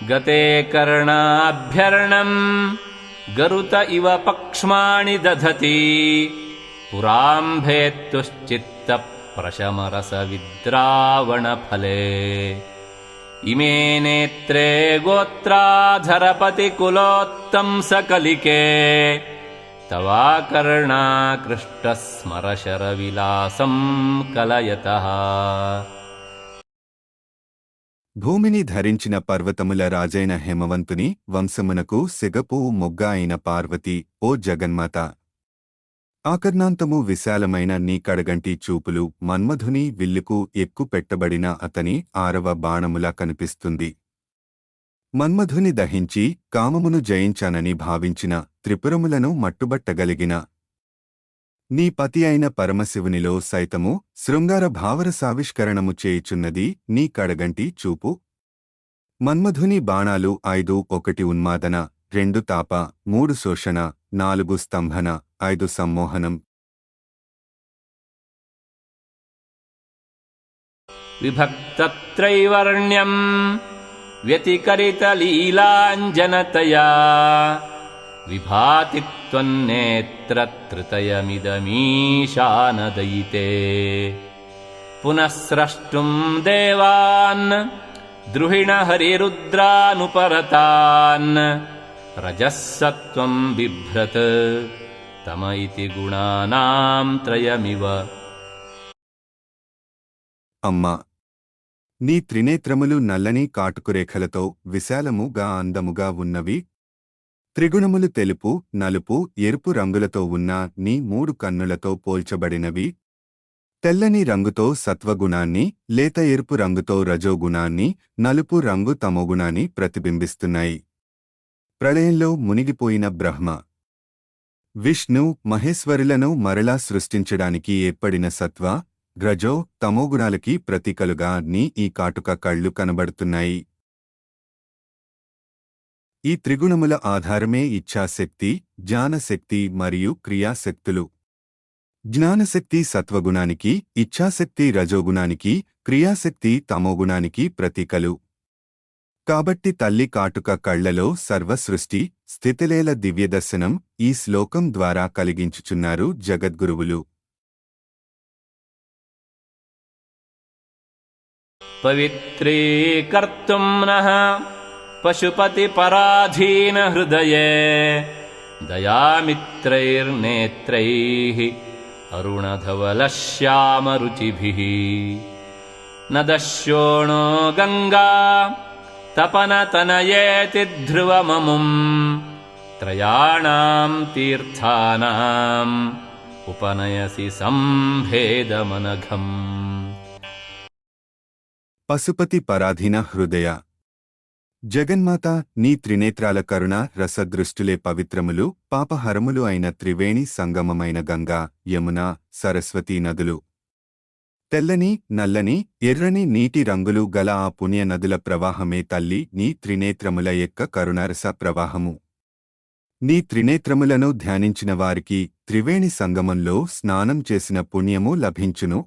गते कर्णाभ्यर्णम् गरुत इव पक्ष्माणि दधति पुराम्भेत्तुश्चित्तप्रशमरसविद्रावणफले इमे नेत्रे गोत्राधरपतिकुलोत्तंसकलिके तवाकर्णाकृष्टस्मरशरविलासं कलयतः। భూమిని ధరించిన పర్వతముల రాజైన హేమవంతుని వంశమునకు సిగపు మొగ్గ అయిన పార్వతి, ఓ జగన్మాత! ఆకర్ణాంతము విశాలమైన నీ కడగంటి చూపులు మన్మధుని విల్లుకు ఎక్కుపెట్టబడిన అతని 6వ బాణములా కనిపిస్తుంది. మన్మధుని దహించి కామమును జయించానని భావించిన త్రిపురములను మట్టుబట్టగలిగిన నీ పతి అయిన పరమశివునిలో సైతము శృంగార భావరసావిష్కరణము చేయుచున్నది నీ కడగంటి చూపు. మన్మధుని బాణాలు 5 1 ఉన్మాదన, 2 తాప, 3 శోషణ, 4 స్తంభన, 5 సమ్మోహనం. విభక్తత్రైవర్ణ్యం వ్యతికరితలీలాంజనతయా విభాతి త్వన్నేత్రత్రితయమిదమీశానదయితే పునఃస్రష్టుం దేవాన్ ద్రుహిణహరిరుద్రానుపరతాన్ రజస్సత్వం బిభ్రత్ తమ ఇతి గుణానాం త్రయమివ. అమ్మా! నీ త్రినేత్రములు నల్లని కాటుకురేఖలతో విశాలముగా అందముగా ఉన్నవి. త్రిగుణములు తెలుపు, నలుపు, ఎరుపు రంగులతో ఉన్న నీ 3 కన్నులతో పోల్చబడినవి. తెల్లని రంగుతో సత్వగుణాన్ని, లేత ఎరుపు రంగుతో రజోగుణాన్ని, నలుపు రంగు తమోగుణాన్ని ప్రతిబింబిస్తున్నాయి. ప్రళయంలో మునిగిపోయిన బ్రహ్మ, విష్ణు, మహేశ్వరులను మరలా సృష్టించడానికి ఏర్పడిన సత్వ, రజో, తమోగుణాలకి ప్రతీకలుగా నీ ఈ కాటుక కళ్ళు కనబడుతున్నాయి. ఈ త్రిగుణముల ఆధారమే ఇచ్ఛాశక్తి, జ్ఞానశక్తి మరియు క్రియాశక్తులు. జ్ఞానశక్తి సత్వగుణానికి, ఇచ్ఛాశక్తి రజోగుణానికి, క్రియాశక్తి తమోగుణానికి ప్రతీకలు. కాబట్టి తల్లి కాటుక కళ్లలో సర్వసృష్టి స్థితిలేల దివ్యదర్శనం ఈ శ్లోకం ద్వారా కలిగించుచున్నారు జగద్గురువులు. పవిత్రీకర్తుం నః పశుపతిపరాధీన హృదయే దయామిత్రైర్నేత్రైః అరుణధవలశ్యామరుచిభిః న దశ్యోణో గంగా తపనతనయేతి ధ్రువమముం త్రయాణాం తీర్థానాం ఉపనయసి సంభేదమనఘం. పశుపతి పరాధీన హృదయ జగన్మాత, నీ త్రినేత్రాల కరుణ రసదృష్టులే పవిత్రములు, పాపహరములు అయిన త్రివేణి సంగమమైన గంగా, యమున, సరస్వతీ నదులు. తెల్లని, నల్లని, ఎర్రని నీటి రంగులు గల ఆ పుణ్య నదుల ప్రవాహమే తల్లి నీ త్రినేత్రముల యొక్క కరుణారస ప్రవాహము. నీ త్రినేత్రములను ధ్యానించిన వారికి త్రివేణి సంగమంలో స్నానం చేసిన పుణ్యము లభించును.